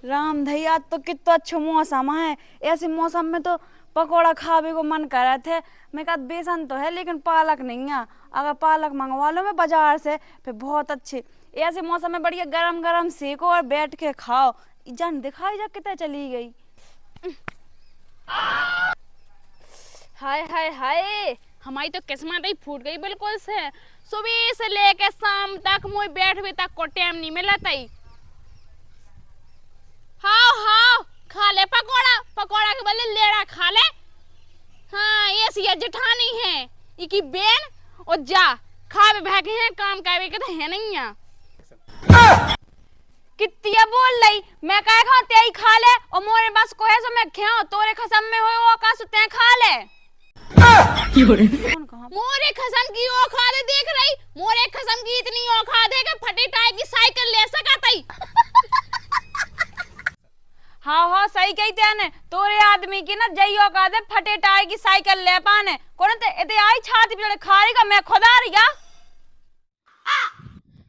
राम धैया तो कितना अच्छा मौसम है। ऐसे मौसम में तो पकोड़ा खावे को मन कर रहे थे। मैं कहा बेसन तो है लेकिन पालक नहीं है। अगर पालक मंगवा लो मैं बाजार से फिर बहुत अच्छे। ऐसे मौसम में बढ़िया गरम गरम सेको और बैठ के खाओ। जान दिखाई जा कितने चली गई। हाय हाय हाय, हमारी तो किस्मत ही फूट गई बिल्कुल से। सुबह से लेके शाम तक मुझे बैठवे तक को टाइम नहीं मिला तई। हाँ हाँ, खा ले पकोड़ा, पकोड़ा के बदले लेड़ा खा ले। हाँ ये सी जेठानी है इकी बेन और जा खावे भागे हैं काम कावे के तो है नहीं है। कितनी बोल रही मैं कह खाते ही खा ले और मोरे बस को है सो मैं खाओ तोरे खसम में होए वो का सुते खा ले। मोरे खसम की औकात देख रही, मोरे खसम की इतनी औकात है कि फटे टायर की साइकिल ले सका तई। हाँ हाँ सही कहते हैं तोरे आदमी की ना जई औकात है फटे टायर की साइकिल ले पाने कौन ते इते आई छाती पे खारी का मैं खुदा रिया।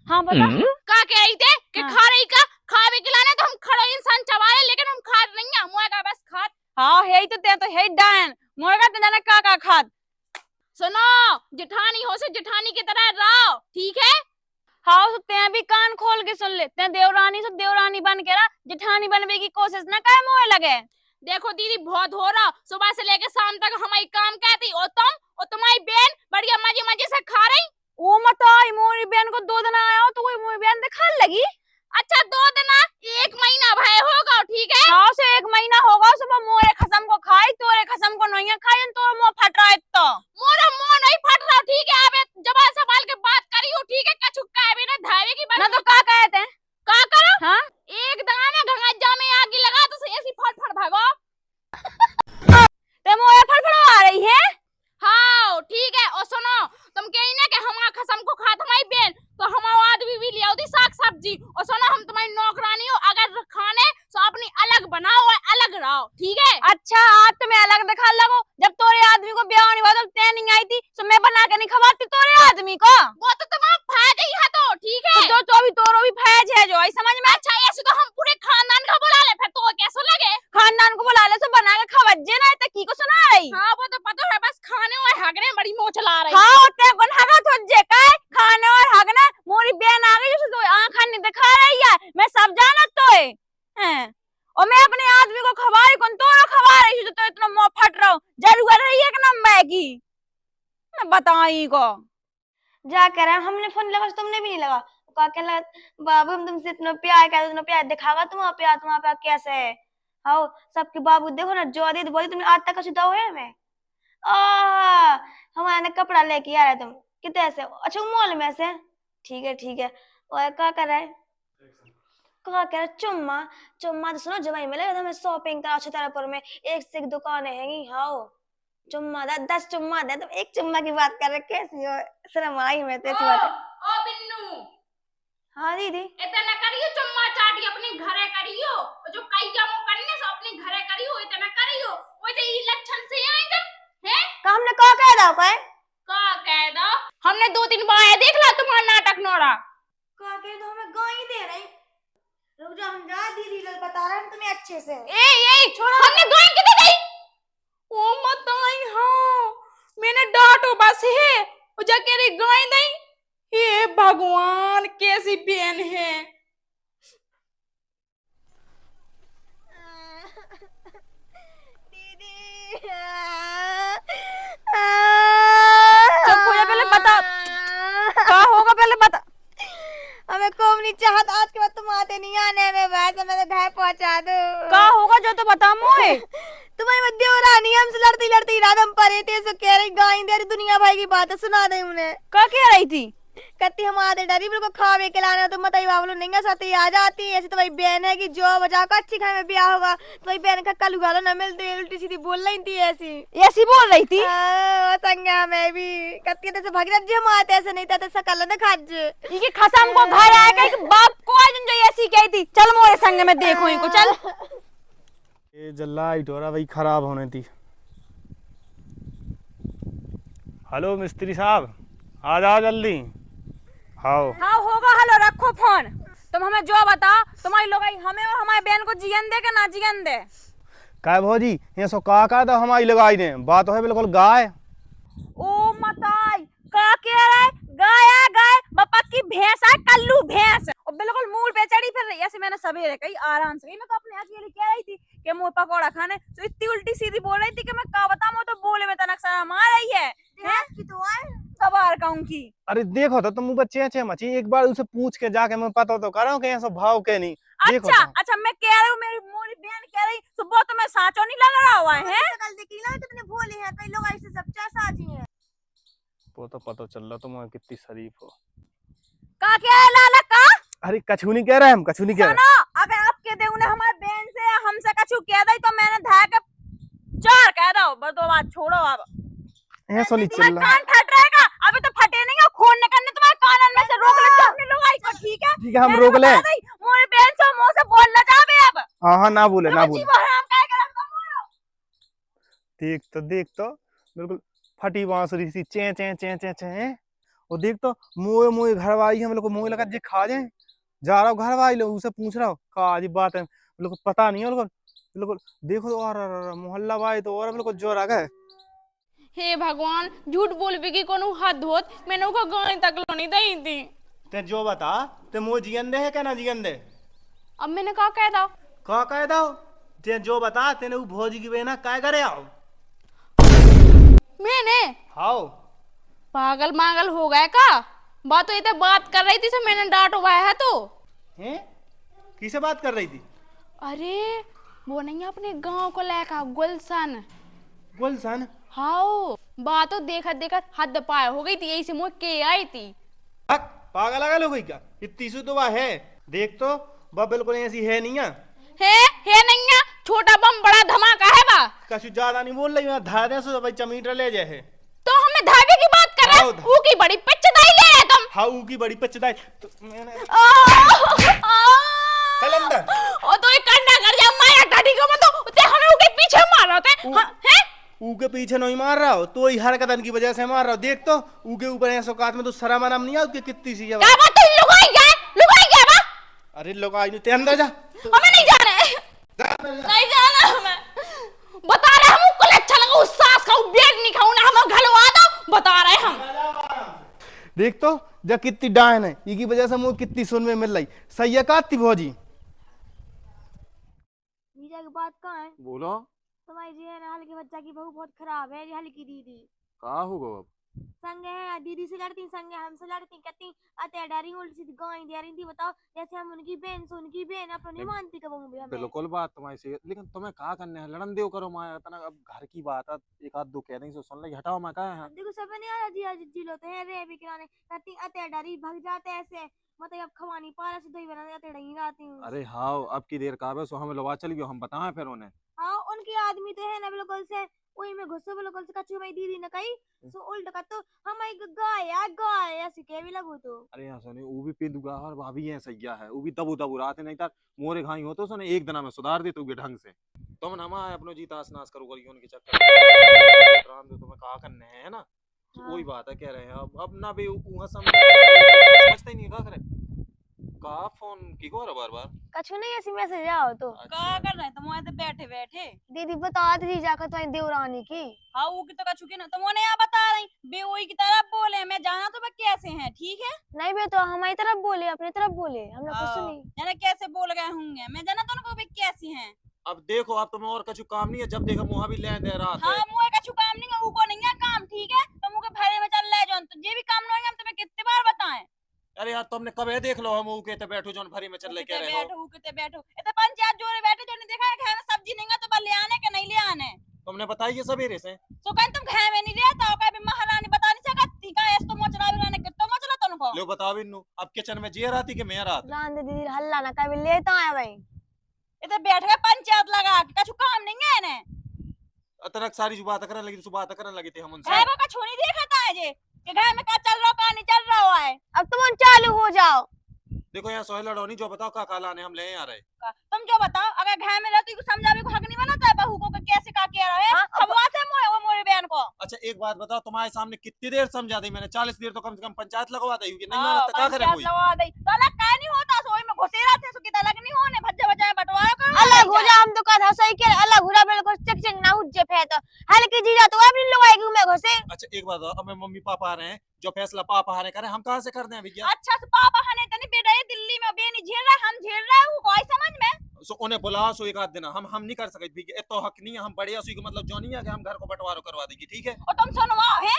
हाँ बता का कह रही थे कि हाँ। खा रही का खावे खिलाने तो हम खड़े इंसान चबाले लेकिन हम खाद नहीं है मुआ का बस खाद। हाँ है तो ते तो है डायन मोरगा ते जाने का खाद। सुनो जेठानी हो से जेठानी की तरह रहो ठीक है। हाँ तो ते भी कान खोल के सुन ले ते देवरानी से देवरानी बन के रहा जेठानी बनने की कोशिश न करे मोए लगे। देखो दीदी बहुत हो रहा, सुबह से लेके शाम तक हमारी काम कहती और तुम और तुम्हारी बहन बढ़िया मजे मजे से खा रही। ओ मत आई मोरी बहन को 2 दिन आया हो तो कोई मोरी बहन दिखा लगी। अच्छा 2 दिन 1 महीना भय होगा ठीक है। हाँ से 1 महीना होगा सुबह मोरे खसम को खाई तोरे खसम को नहीं खाई तो मुंह फट रहा है तो मोरा मुंह नहीं फट रहा ठीक है। अबे जबान संभाल के बात करी हो ठीक है। कछु कहबे ना धावे की बात ना तो का कहते हैं का करो। हाँ एक दाना घंगाजा में आग लगा तो ऐसी फट फट भागो। ते मोए फड़फड़ आ रही है। हाँ ठीक है और सुनो तुम कही ना कि हमारा खसम को खा तुम्हारी बहन तो हमारा आदमी भी ले आओ साग सब्जी और सुनो हम तुम्हारी नौकरानी हो अगर खाने तो अपनी अलग बनाओ और अलग रहो ठीक है। अच्छा आज तो मैं अलग दिखा लगो जब तोरे आदमी को ब्याह नहीं हुआ तो ते नहीं आई थी तो मैं बना के नहीं खवाती तोरे आदमी को। वो तो तुम्हारा फायदा ही है तो ठीक है। तो जो भी तोरो भी फैज है जो आई समझ में। अच्छा ऐसे तो हम पूरे खानदान का बुला ले फिर तो कैसा लगे। खानदान को बुला ले सो बना के खवजे ना ते की को सुना रही। हाँ वो तो पता है बस खाने और हगने बड़ी मोच ला रही। हाँ होते कौन हगा तुझे काय खाने और हगना मोरी बहन आ गई जो तो आंख नहीं दिखा रही है मैं सब जानत तो है और मैं अपने आदमी को खवा रही कौन तो खवा रही तो इतना मुंह फट रहा हूँ जरूर रही है कि ना मैगी मैं बताई को जा कह रहा हमने फोन लगा तुमने भी नहीं लगा का कह लगा बाबू हम तुमसे इतना प्यार दिखावा तुम्हारा प्यार कैसे है। हाँ सबके बाबू देखो ना जो दे बोली तुमने आज तक दो है मैं हमारा ना कपड़ा लेके आ रहे तुम कितने से अच्छा मॉल में से ठीक है और क्या कर रहा है कहा कह रहा चुम्मा चुम्मा तो सुनो जवाई मिले हमें शॉपिंग करा छतरपुर में एक से एक दुकानें हैंगी। हाँ चुम्मा 10 चुम्मा दे तुम एक चुम्मा की बात कर रहे कैसी हो शर्म आई मैं तो ऐसी बात है। ओ बिन्नू हाँ दीदी इतना करियो चुम्मा चाटी अपने घरे करियो जो कई जामो करने से अपने घरे करियो इतना करियो वो तो ई लक्षण से आएगा है का हमने का कह दो का कह दो हमने 2-3 बार देख ला तुम्हारा नाटक नोरा का कह दो हमें गाय दे रही रुक जा हम जा दीदी लोग बता रहे हैं तुम्हें अच्छे से ए छोड़ो हमने गाय कितने दी ओ मत आई। हां मैंने डांटो बस है वो जाके रे गाय नहीं। हे भगवान कैसी बहन है। दीदी चुप हो जा पहले बता क्या होगा पहले बता हमें कौन नहीं चाहत आज के बाद तुम आते नहीं आने में वैसे मैं तो घर पहुंचा दूं क्या होगा जो तो बता मोए तुम्हारी मध्य हो रहा नहीं हमसे लड़ती रात हम परे थे सो कह रही गाय दे रही दुनिया भाई की बात सुना दे उन्हें क्या कह रही थी कहती हम आते डरी बिल्कुल खावे के लाना तुम बताइए बाबू नहीं साथी आ जाती ऐसी तुम्हारी बहन है कि जो बजा कर अच्छी खाए में ब्याह होगा तुम्हारी बहन का कल उगालो न मिलते उल्टी सीधी बोल रही थी ऐसी बोल रही थी संज्ञा में भी कहती है भगीरथ जी हम आते ऐसे नहीं था सकल न खाज ये खसम को घर आएगा कि बाप को आज जो ऐसी कही थी चल मोरे संग में देखो इनको चल ये जल्ला इटोरा भाई खराब होने थी। हेलो मिस्त्री साहब आ जाओ जल्दी। हाँ हाँ होगा। हेलो रखो फोन। तुम हमें जो बताओ, तुम्हारी लोग हमें और हमारे बहन को जियन दे के ना जियन दे। काय भौजी ये सो का तो हमारी लगाई ने बात है बिल्कुल गाय। ओ मताई का कह रहा है? गाय गाय बप्पा की भैंस है, कल्लू भैंस और बिल्कुल मूल पे चढ़ी फिर रही है। ऐसे मैंने सवेरे कही आराम से, मैं तो अपने अकेले कह रही थी कि मुंह पकौड़ा खाने, तो इतनी उल्टी सीधी बोल रही थी कि मैं का बताऊं, तो बोले में तनक सा मार रही है की तो सवार कहूं की। अरे देखो तो तुम बच्चे अच्छे मची एक बार उसे पूछ के जाके मैं पता तो करो कि ऐसा भाव के नहीं। देखो अच्छा तो। अच्छा मैं कह रही हूँ, मेरी मोरी बहन कह रही सुबह तो मैं साचो नहीं लग रहा हुआ है। कल देखी ना कितने भोले हैं, कई लोग ऐसे सब साची हैं। वो तो पता चल रहा तुम कितनी शरीफ हो। का क्या है लाला का? अरे कछु नहीं कह रहे, हम कछु नहीं कह रहे। सुनो, अगर आप कह दे उन्हें हमारे बहन से या हमसे कछु कह दे तो मैंने धाय के चार कह दो, बस दो बात छोड़ो। अब ऐसा नहीं चल रहा। कान फट रहेगा, अभी तो फटे नहीं है, खून निकलने तुम्हारे कानन में से रोक ले अपने लोग आई को। ठीक है ठीक है हम रोक ले। मोरी बहन से मुंह से बोल ना जावे अब। हाँ हाँ ना बोले ना बोले। देख तो बिल्कुल फटी बांसुरी सी चे चे चे चे चे। और देख तो मोए मोए घर वाली हम लोग को मोए लगा जे खा जाए। जा रहा हूँ घर वाली लोग उसे पूछ रहा हूँ का जी बात है, बिल्कुल पता नहीं है बिल्कुल। बिल्कुल देखो तो और मोहल्ला भाई तो और बिल्कुल जोर आ गए। हे भगवान, झूठ बोल भी की कोनो हद होत, मैंने उनको गाय तक लो नहीं दई थी। ते जो बता ते मो जियन दे है क्या ना जियन दे? अब मैंने कहा कह दो का कह दो ते जो बता तेने वो भौजी की बहना काय करे आओ। मैंने हाओ पागल मागल हो गए का? बात तो इतने बात कर रही थी तो मैंने डांट उबाया है तो। हैं किसे बात कर रही थी? अरे वो नहीं है अपने गांव को लेका गुलशन। गुलशन? हाँ बात तो देखत देखत हद पार हो गई थी, यही से मुझे के आई थी। पागल अगल हो गई क्या? इतनी सी तो है देख तो बा बिल्कुल ऐसी है नहीं है नहीं है, छोटा बम बड़ा धमाका है बा। कछु ज्यादा नहीं बोल रही मैं धारे से भाई चमीटर ले जाए। तो हमें धागे की बात कर रहे हैं, ऊ की बड़ी पिचदाई ले रहे तुम। हाँ ऊ की बड़ी पिचदाई तो मैंने चल अंदर। ओ तो एक कंडा कर जा माया टाटी को मत, ते हमें ऊ के पीछे मार रहे थे हैं? ऊ के पीछे नहीं मार रहा हो तो ही हरकतन की वजह से मार रहा हो। देख तो ऊ के ऊपर ऐसा औकात में तो शर्म आराम नहीं है उसके कितनी सी है। क्या बात है, लुगाई गया बा? अरे लोग आई नहीं ते अंदर जा। हमें नहीं जाना है, नहीं जाना हमें। बता रहे हम को अच्छा लगा उस सास का बेड नहीं खाऊं ना, हम घलवा दो बता रहे हम। देख तो जब कितनी डायन है ये की वजह से मुझे कितनी सुन में मिल रही। सही है का थी भौजी? वीजा की बात कहाँ है? बोलो तुम्हारी जी है ना हाल की बच्चा की बहू बहुत खराब है, हाल की दीदी कहा होगा अब? संग है, दीदी से लड़ती संग है, हमसे लड़ती, कहती अते डरी उल्टी सीधी गाय दे रही थी। बताओ जैसे हम उनकी बहन से उनकी बहन अपना नहीं मानती कब भी हमें। बिल्कुल बात तुम्हारी सही है, लेकिन तुम्हें कहा करने है लड़न देव करो माया तना। अब घर की बात है, एक आध दो कह देंगे सुन ले हटाओ मैं कहा है। देखो सब नहीं आ रहा जी, आज जी लोते हैं रे भी किराने कहती अते डरी भग जाते ऐसे, मतलब अब खवानी पारा से दही बना देते रही रहती हूँ। अरे हाँ अब की देर का सो हमें लवा चल गयो, हम बताएं फिर उन्हें। हाँ उनकी आदमी तो है ना बिल्कुल से वही में घुसो बिल्कुल से कच्ची मेरी दीदी ने कही सो उल्टा का तो हम एक गाय ऐसे के भी लगो तो। अरे यहाँ सुनी वो भी पिंदुगा और भाभी है सैया है, वो भी दबू दबू रात नहीं तार मोरे घाई हो तो सुने एक दिन में सुधार दे तू ढंग से। तुम ना मां अपनो जी तास नाश करो करियो उनके चक्कर में तुम्हें कहा करने है ना। हाँ। वही बात है कह रहे हैं अब ना भी समझते ही नहीं का करे का फोन की को बार बार कछु नहीं ऐसी मैसेज आओ तो का कर रहे तुम वहां बैठे बैठे? दीदी बता दी जाकर तुम्हारी देवरानी की। हाँ वो की तो कछु की ना तुम उन्हें यहाँ बता रही बेओई की तरफ बोले, मैं जाना तो मैं कैसे हैं ठीक है। नहीं बे तो हमारी तरफ बोले, अपनी तरफ बोले, हमने कुछ हाँ, सुनी। जाने कैसे बोल गए होंगे, मैं जाना तो उनको भी कैसी हैं। अब देखो अब तुम्हें और कछु काम नहीं है, जब देखो मुहा भी ले दे रहा हाँ था। मुझे कछु काम नहीं है, उको नहीं है काम ठीक है, तो मुझे भरे में चल रहे जो तो ये भी काम नहीं है, हम तुम्हें कितनी बार बताएं। अरे यार तुमने कबे देख लो हम कहते बैठो जोन भरी में चल ले कह रहे हो। कितने बैठो इतने पंचायत जोरे बैठे जो नहीं देखा है घर में सब्जी नहीं है तो बस ले आने के नहीं ले आने। तुमने बताई ये सवेरे से तो कहीं तुम घर में नहीं रहता हो, कभी महारानी बता नहीं सकती का ऐसे तो मोचरा भी रहने कितना मोचरा तुमको लो बताओ इन्नू अब किचन में जी रही कि मैं रात रान दीदी हल्ला ना कभी लेता है भाई। इतने बैठ के पंचायत लगा के कछु काम नहीं है ने अतरक सारी जो बात करने लगी तो बात करने लगी थी हम उनसे। घर में कछु नहीं देखता है जे कि घर में क्या चल रहा का नहीं चल रहा है। अब तुम चालू हो जाओ। देखो यहाँ सोहे लड़ोनी जो बताओ का काला ने हम ले आ रहे। तुम जो बताओ अगर घर में रहती को समझावे को हक नहीं बनता है बहू को कैसे का कह रहे हैं? खबवाते मोए वो मोरे बहन को। अच्छा एक बात बताओ, तुम्हारे सामने कितनी देर समझा दी मैंने? 40 देर तो कम से कम पंचायत लगवा दी होगी, नहीं हाँ, माना तो क्या करे पंचायत कोई? लगवा दई। तो अलग काहे नहीं होता? सोई में घुसे रहते सो किता अलग नहीं होने भज्जे भज्जे बंटवारा कर। अलग हो जा, हम तो कहता सही के अलग हो जा, बिल्कुल चक चक ना उज्जे फेत हल्की जीजा तो अपनी लोग आएगी मैं घुसे। अच्छा एक बात बताओ, अब मैं मम्मी पापा आ रहे हैं, जो फैसला पापा हारे करे हम कहाँ से कर दें भैया? अच्छा से पापा हने तनी बेटा ये दिल्ली में बेनी झेल रहा है, हम झेल रहे हैं वो कोई समझ में। सो उन्हें बुलाओ, सो एक आध दिन हम नहीं कर सकते भैया, तो हक नहीं है, हम बड़े असुई को मतलब जो नहीं है कि हम घर को बंटवारा करवा देंगे, ठीक है? और तुम सुनवाओ है?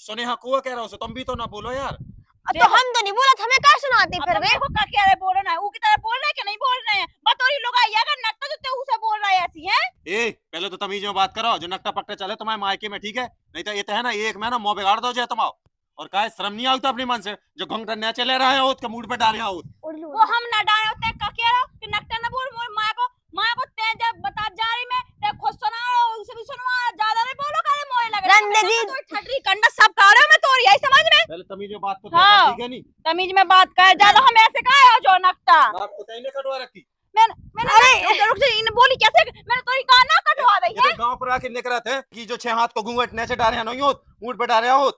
सुने हाँ कुआ कह रहा हूँ, तुम भी तो ना बोलो यार। तो हम तो नहीं बोला, हमें क्या सुनाती अब फिर तुम वे। देखो का कह रहे बोल रहे हैं, वो की तरह बोल रहे हैं कि नहीं बोल रहे हैं? बतौरी लोग आई अगर नक्का तो ते उसे बोल रहा है ऐसी है। ए पहले तो तमीज में बात करो, जो नकटा पकटा चले तुम्हारे मायके में, ठीक है? नहीं तो ये तो है ना, एक में ना मुंह बिगाड़ दो जाए तुम आओ। और का शर्म नहीं आवता अपने मन से, जो घंटा न चले रहे हो उसके मूड पे डाल रहे हो। वो हम ना डाले होते का कह रहा कि नक्का ना बोल मोर मां को ते जब बता जा रही मैं ते खुद सुनाओ उसे भी सुनवा, ज्यादा नहीं बोलो करे मोए लग रहा रंदे जी तो ठटरी कंडा सब का रहे हो मैं तोरी यही समझ में। पहले तमीज में बात तो हाँ। ठीक है नहीं? तमीज में बात कर, ज्यादा हम ऐसे काहे हो जो नक्का। बात को तईने कटवा रखी। मैंने अरे रुक जा, इन बोली कैसे मैंने तोरी कान ना कटवा दी ये है। तो गांव पर आके निकला थे कि जो 6 हाथ को घूंघट नीचे डाले हैं नहीं हो, मूड पे डाले हो।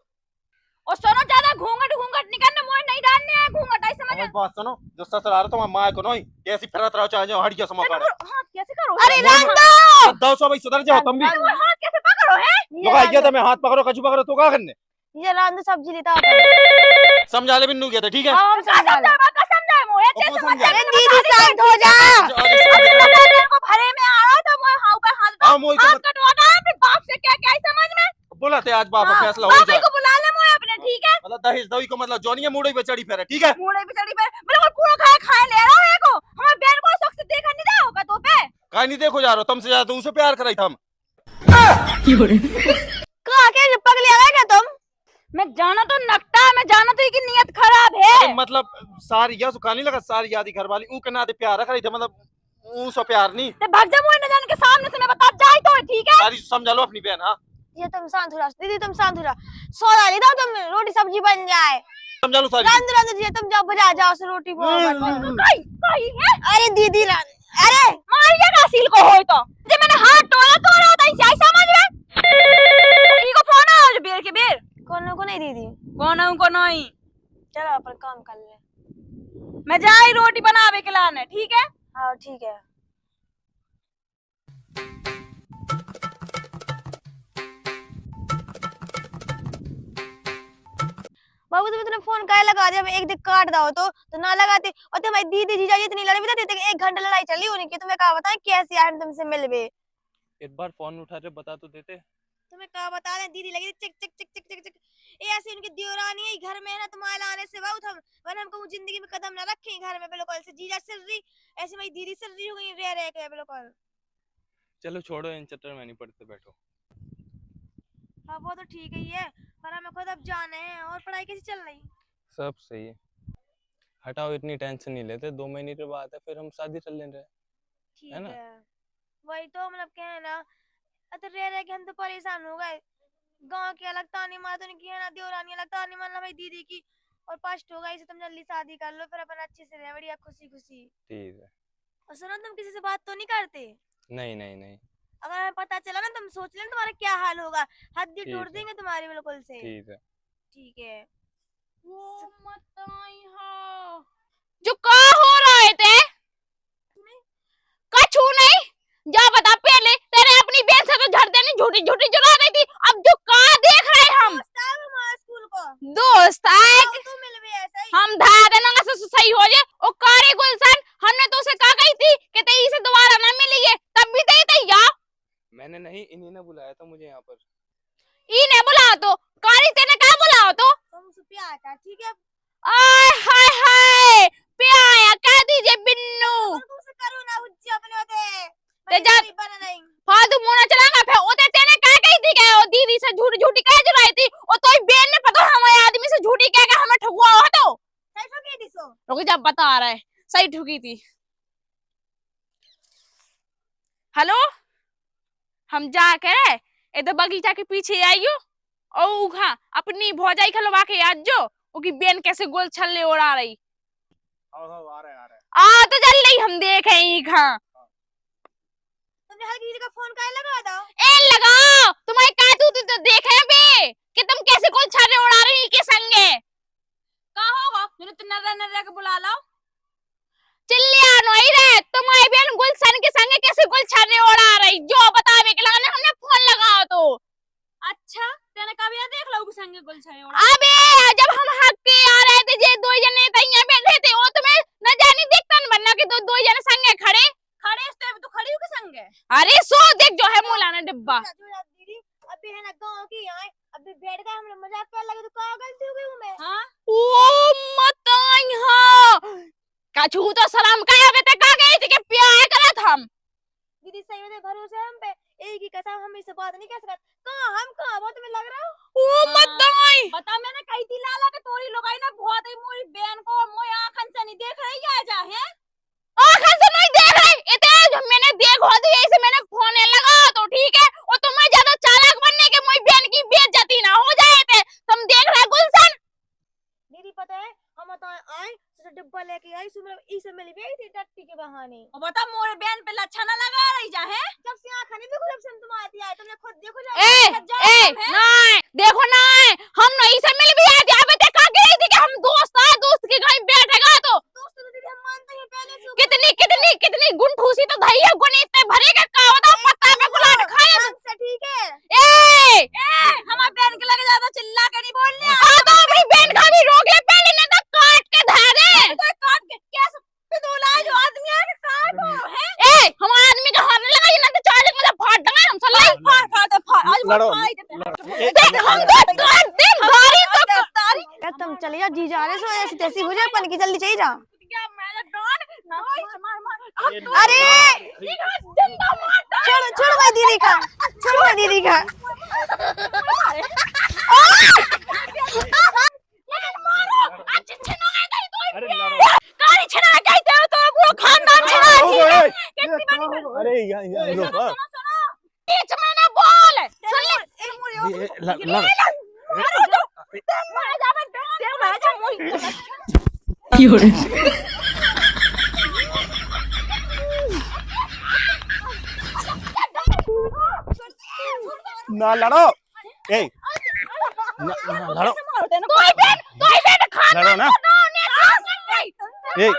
और सुनो ज्यादा घूंघट घूंघट निकलने मोए नहीं डालने है घूंघट ऐसे समझ हमारी बात सुनो, जो ससुराल तो मां को नहीं कैसी फिरत रहो चाहे जो हड़िया समा पड़े। हाथ कैसे करो? अरे रंदो 200 भाई सुधर जाओ तुम भी। हाथ कैसे पकड़ो है? लोग आइए तो मैं हाथ पकड़ो कछु पकड़ो तो क्या करने? ये रंदो सब्जी लेता होता। समझा ले बिन्नू गया था, ठीक है? हम समझा ले। का समझाए मोए और कैसे वो समझा अरे दीदी शांत हो जा। को भरे में आ रहा था मोए हाउ पे हाथ हाँ मोई हाथ कटवाना है अपने बाप से क्या क्या समझ में। बोला थे आज बाप हाँ, फैसला हो बाप जाए, को बुला ले मोए अपने, ठीक है? मतलब दहेज दही को मतलब जोनी मुड़े पे चढ़ी फेरे, ठीक है? मुड़े पे चढ़ी पे बिल्कुल पूरा खाए ले रहा है को हमारे बहन को शौक से देखा नहीं जाओगा तो पे काहे नहीं देखो जा रहा हो, तुमसे ज्यादा तो उसे प्यार कराई था हम। कहा के पगली आ गए क्या तुम? मैं जाना तो नकटा, मैं जाना तो की नियत खराब है। अरे मतलब सारी या सुखानी लगा सारी यादी घर वाली ऊ के नाते प्यार रख रही थी, मतलब ऊ सो प्यार नहीं ते भाग जा मोए न जाने के सामने से मैं बता जाए तो ठीक है। सारी समझा लो अपनी बहन। हाँ ये तुम शांत हो जा दीदी, तुम शांत हो जा। सोना ले दो तुम, रोटी सब्जी बन जाए। समझा लो सारी। रंदो रंदो जी तुम जाओ बजा जाओ से रोटी कहीं है अरे दीदी अरे मारिया का सील को होय तो जे मैंने हाथ टोला तो रहा था ऐसे समझ में। की को फोन आ जो बेर के बेर कौन को नहीं दीदी। को नहीं। चलो अपन काम कर ले। मैं जाई रोटी बनावे के लाने, ठीक है? हाँ ठीक है। बाबू तुम्हें फोन काहे लगा दिया? एक दिन काट दो तो ना लगाते। और तुम्हारी दीदी जीजा जी इतनी लड़ी भी देते 1 घंटा लड़ाई चली उन्हीं की। तुम्हें कहा बताएं कैसे आए तुमसे मिलवे? एक बार फोन उठा के बता तो देते। तुम्हें कहा बता रहे दीदी लगी चिक चिक चिक चिक चिक चिक। ये ऐसी उनकी देवरानी है घर में है ना, तुम्हारे लाने से बहुत हम वरना हमको जिंदगी में कदम ना रखे घर में बिल्कुल से। जीजा सिर्री ऐसे मेरी दीदी सिर्री हो गई रह के बिल्कुल। चलो छोड़ो, इन चक्कर में नहीं पड़ते, बैठो। हाँ वो तो ठीक ही है, पर हमें खुद अब जाने हैं। और पढ़ाई कैसी चल रही? सब सही है, हटाओ इतनी टेंशन नहीं लेते, 2 महीने के बाद है फिर हम शादी कर लेंगे। ठीक है ना? है वही तो मतलब क्या है ना, तो रह के हम तो परेशान हो गए। गांव की अलग तानी मार तो की है ना, देवरानी अलग तानी मारना भाई दीदी की। और फर्स्ट होगा इसे तुम जल्दी शादी कर लो फिर अपन अच्छे से रहे बढ़िया खुशी खुशी। ठीक है। और सुनो तुम किसी से बात तो नहीं करते? नहीं नहीं नहीं। अगर हमें पता चला ना तुम सोच लेना तुम्हारा क्या हाल होगा। हड्डी ठीक तोड़ है। देंगे तुम्हारी बिल्कुल से। ठीक है। ठीक है। वो मत आई हो जो का हो रहे थे कछु नहीं। जा बता पहले तेरे अपनी बहन से तो झड़ देने झूठी झूठी जुड़ा रही थी, अब जो का देख रहे हम स्कूल को दोस्त आए तू मिल भी ऐसा ही। हम धा देना से सही हो जाए। ओ कारी गुलशन हमने तो उसे कहा गई थी कि तेरी से दोबारा ना मिलिए, तब भी तेरी या मैंने नहीं, इन्हीं ने बुलाया था मुझे यहाँ पर। ई ने बुला तो कारी तेने क्या बुलाओ तो तुम उसे प्यार कर ठीक है। आय हाय हाय प्याया कह दीजिए बिन्नू तुम से करो ना उज्जी अपने होते ते जा बना नहीं। फालतू मुंह चलाएगा फिर ओते तेने क्या कही थी कि ओ दीदी से झूठी झूठी कह जुराई थी और तोई बहन ने पता हमारे आदमी से झूठी कह के हमें ठगुआ हो तो सही ठोकी थी सो। रुक जा बता रहा है सही ठुकी थी। हेलो हम जा कर इधर बगीचा के पीछे आइयो और हाँ अपनी भौजाई खलवा के आज जो उनकी बहन कैसे गोल छल्ले उड़ा रही। आ रहे आ तो जल्दी हम देखें हाँ तुमने तुम्हें हल्की दीदी का फोन का लगा दो। ए लगाओ तुम्हारी कातू तो देखे बे कि तुम कैसे कोल छर्रे उड़ा रही के संगे का होगा मैंने तो नर्रा के बुला लाओ चिल्लिया नहीं रे तुम्हारी बहन गुलशन के संगे कैसे कोल छर्रे उड़ा रही जो बतावे के लगाने हमने फोन लगाओ तो अच्छा तेने कब यार देख लो के संगे गुल छर्रे उड़ा अबे जब हम हक पे आ रहे थे जे दो जने तैया बैठे थे वो तुम्हें न जानी देखता न बनना कि दो जने संगे खड़े तो तू खड़ी हो के संगे अरे सो देख जो है मुलाना डिब्बा दीदी अभी है ना गांव की आए अभी बैठ गए हमने मजाक कर लगे तो क्या गलती हो गई हूं मैं। हां ओ मताई हां काछू तो सलाम काया बेटे का गई थी कि प्यार करत हम दीदी सही में भरोसे हम पे एक ही कसम हम इससे बात नहीं कर सकते कहां हम कहां वो तुम्हें लग रहा ओ मताई बता मैंने कही थी लाला के तोरी लोगाई ना बहुत ही मोरी बहन को मोय आंखन से नहीं देख रही आ जा है आंखन से नहीं देख रही इतने मैंने देखो दी ऐसे मैंने फोन लगा तो ठीक है और तुम्हें ज्यादा चालाक बनने के मोई बहन की बेइज्जती ना हो जाए थे तुम देख रहे गुलशन दीदी पता है हम तो आए डिब्बा लेके आई सुमरा इसे मिली गई थी टट्टी के बहाने और बता मोरे बहन पे लच्छा ना लगा रही जा है जब से आंख नहीं देखो जब से तुम आती आए तुमने खुद देखो जा नहीं देखो नहीं हम नहीं से मिल भी आए थे अबे देखा गई थी कि हम दोस्त आए दोस्त के घर बैठेगा तो दोस्त तो दीदी हम मानते हैं पहले से कितनी गुंठूसी तो धैया गुनी इतने भरे का होता पत्ता पे गुलाट खाए से ठीक है हमारे बहन के लगे ज्यादा चिल्ला के नहीं बोलने हां तो अपनी बहन का भी रोक ले पहले नहीं तो काट के धा दे तो काट के कैसे पिदोला जो आदमी है काट है हमारे आदमी का हाथ लगा ये ना तो चार्ज मुझे फाड़ दूंगा हम चल फाड़ आज लड़ो देख हम तो काट दे गाड़ी तो तारी तुम चले जाओ जी जा रहे सो ऐसी तैसी हो जाए पन की जल्दी चली जाओ क्या मैं डॉन ना मार अरे छोड़ो भाई दीदी का छोड़ो भाई दीदी का अरे लड़ो गाड़ी छिना गई तेरा तो पूरा खानदान छिना अरे यहाँ रुक बीच में ना बोल सुन ले ना लड़ो ए लड़ो लड़ो ना ए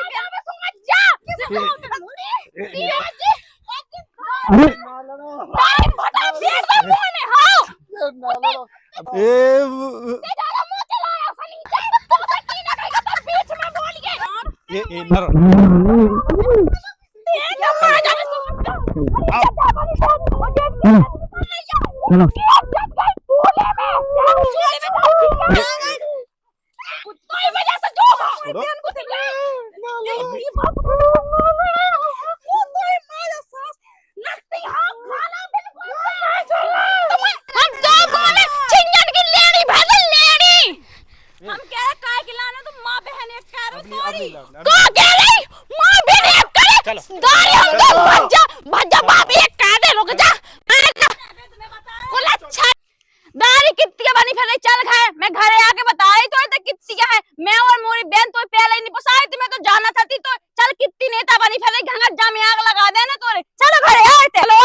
ए लड़ो दारी कितनी बनी फिर चल खाए मैं घरे आके बताई तो कितनी है मैं और मोरी बहन तो पहले ही नहीं पसाई थी मैं तो जाना चाहती तो चल कितनी नेता बनी फिर घंगर जा में आग लगा देना तो चलो घरे आए चलो